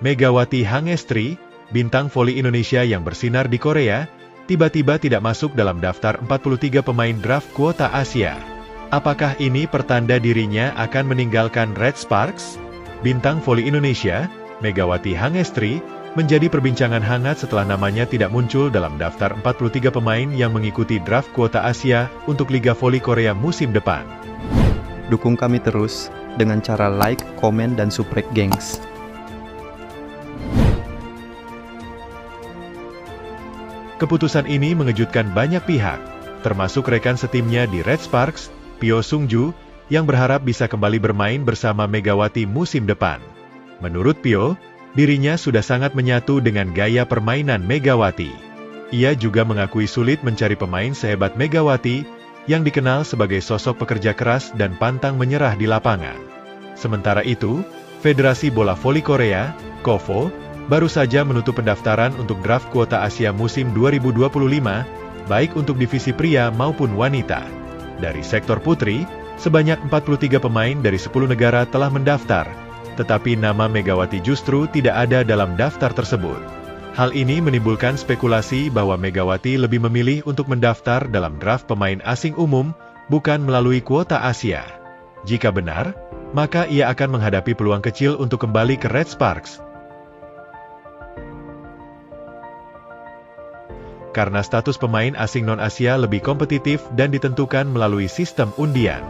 Megawati Hangestri, bintang voli Indonesia yang bersinar di Korea, tiba-tiba tidak masuk dalam daftar 43 pemain draft kuota Asia. Apakah ini pertanda dirinya akan meninggalkan Red Sparks? Bintang voli Indonesia, Megawati Hangestri, menjadi perbincangan hangat setelah namanya tidak muncul dalam daftar 43 pemain yang mengikuti draft kuota Asia untuk Liga Voli Korea musim depan. Dukung kami terus dengan cara like, komen, dan subscribe, gengs. Keputusan ini mengejutkan banyak pihak, termasuk rekan setimnya di Red Sparks, Pyo Sung-ju, yang berharap bisa kembali bermain bersama Megawati musim depan. Menurut Pyo, dirinya sudah sangat menyatu dengan gaya permainan Megawati. Ia juga mengakui sulit mencari pemain sehebat Megawati, yang dikenal sebagai sosok pekerja keras dan pantang menyerah di lapangan. Sementara itu, Federasi Bola Voli Korea, KOVO, baru saja menutup pendaftaran untuk draft kuota Asia musim 2025, baik untuk divisi pria maupun wanita. Dari sektor putri, sebanyak 43 pemain dari 10 negara telah mendaftar, tetapi nama Megawati justru tidak ada dalam daftar tersebut. Hal ini menimbulkan spekulasi bahwa Megawati lebih memilih untuk mendaftar dalam draft pemain asing umum, bukan melalui kuota Asia. Jika benar, maka ia akan menghadapi peluang kecil untuk kembali ke Red Sparks. Karena status pemain asing non-Asia lebih kompetitif dan ditentukan melalui sistem undian.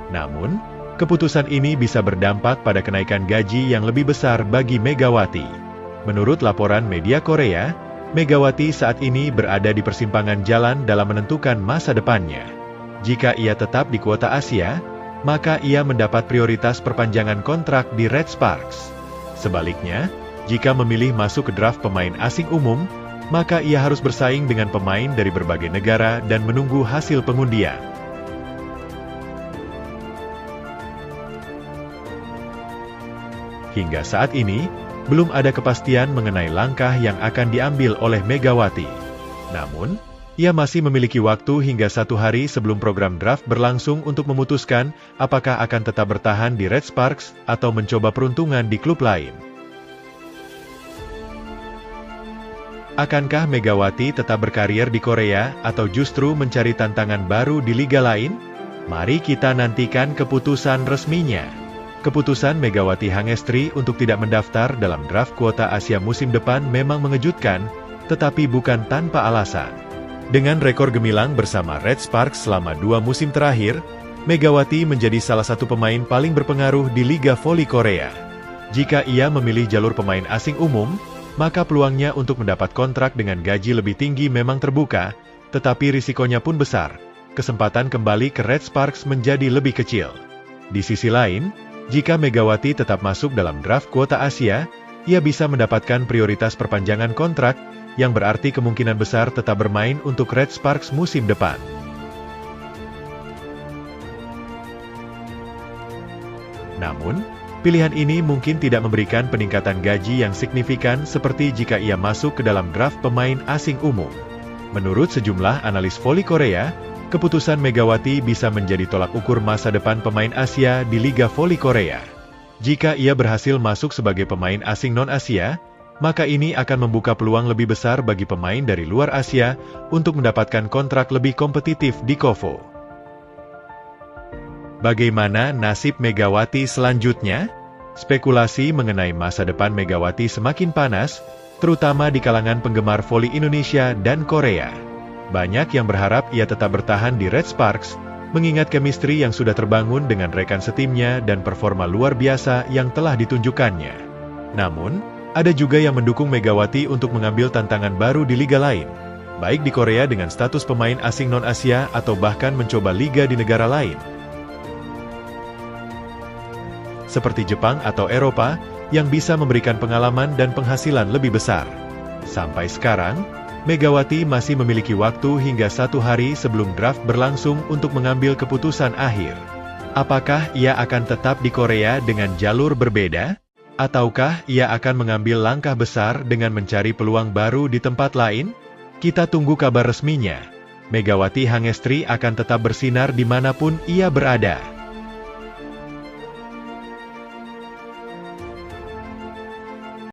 Namun, keputusan ini bisa berdampak pada kenaikan gaji yang lebih besar bagi Megawati. Menurut laporan media Korea, Megawati saat ini berada di persimpangan jalan dalam menentukan masa depannya. Jika ia tetap di kuota Asia, maka ia mendapat prioritas perpanjangan kontrak di Red Sparks. Sebaliknya, jika memilih masuk ke draft pemain asing umum, maka ia harus bersaing dengan pemain dari berbagai negara dan menunggu hasil pengundian. Hingga saat ini, belum ada kepastian mengenai langkah yang akan diambil oleh Megawati. Namun, ia masih memiliki waktu hingga 1 hari sebelum program draft berlangsung untuk memutuskan apakah akan tetap bertahan di Red Sparks atau mencoba peruntungan di klub lain. Akankah Megawati tetap berkarir di Korea atau justru mencari tantangan baru di liga lain? Mari kita nantikan keputusan resminya. Keputusan Megawati Hangestri untuk tidak mendaftar dalam draft kuota Asia musim depan memang mengejutkan, tetapi bukan tanpa alasan. Dengan rekor gemilang bersama Red Sparks selama 2 musim terakhir, Megawati menjadi salah satu pemain paling berpengaruh di Liga Voli Korea. Jika ia memilih jalur pemain asing umum, maka peluangnya untuk mendapat kontrak dengan gaji lebih tinggi memang terbuka, tetapi risikonya pun besar. Kesempatan kembali ke Red Sparks menjadi lebih kecil. Di sisi lain, jika Megawati tetap masuk dalam draft kuota Asia, ia bisa mendapatkan prioritas perpanjangan kontrak, yang berarti kemungkinan besar tetap bermain untuk Red Sparks musim depan. Namun, pilihan ini mungkin tidak memberikan peningkatan gaji yang signifikan seperti jika ia masuk ke dalam draft pemain asing umum. Menurut sejumlah analis voli Korea, keputusan Megawati bisa menjadi tolak ukur masa depan pemain Asia di Liga Voli Korea. Jika ia berhasil masuk sebagai pemain asing non-Asia, maka ini akan membuka peluang lebih besar bagi pemain dari luar Asia untuk mendapatkan kontrak lebih kompetitif di KOVO. Bagaimana nasib Megawati selanjutnya? Spekulasi mengenai masa depan Megawati semakin panas, terutama di kalangan penggemar voli Indonesia dan Korea. Banyak yang berharap ia tetap bertahan di Red Sparks, mengingat chemistry yang sudah terbangun dengan rekan setimnya dan performa luar biasa yang telah ditunjukkannya. Namun, ada juga yang mendukung Megawati untuk mengambil tantangan baru di liga lain, baik di Korea dengan status pemain asing non-Asia atau bahkan mencoba liga di negara lain, seperti Jepang atau Eropa, yang bisa memberikan pengalaman dan penghasilan lebih besar. Sampai sekarang, Megawati masih memiliki waktu hingga 1 hari sebelum draft berlangsung untuk mengambil keputusan akhir. Apakah ia akan tetap di Korea dengan jalur berbeda? Ataukah ia akan mengambil langkah besar dengan mencari peluang baru di tempat lain? Kita tunggu kabar resminya. Megawati Hangestri akan tetap bersinar dimanapun ia berada.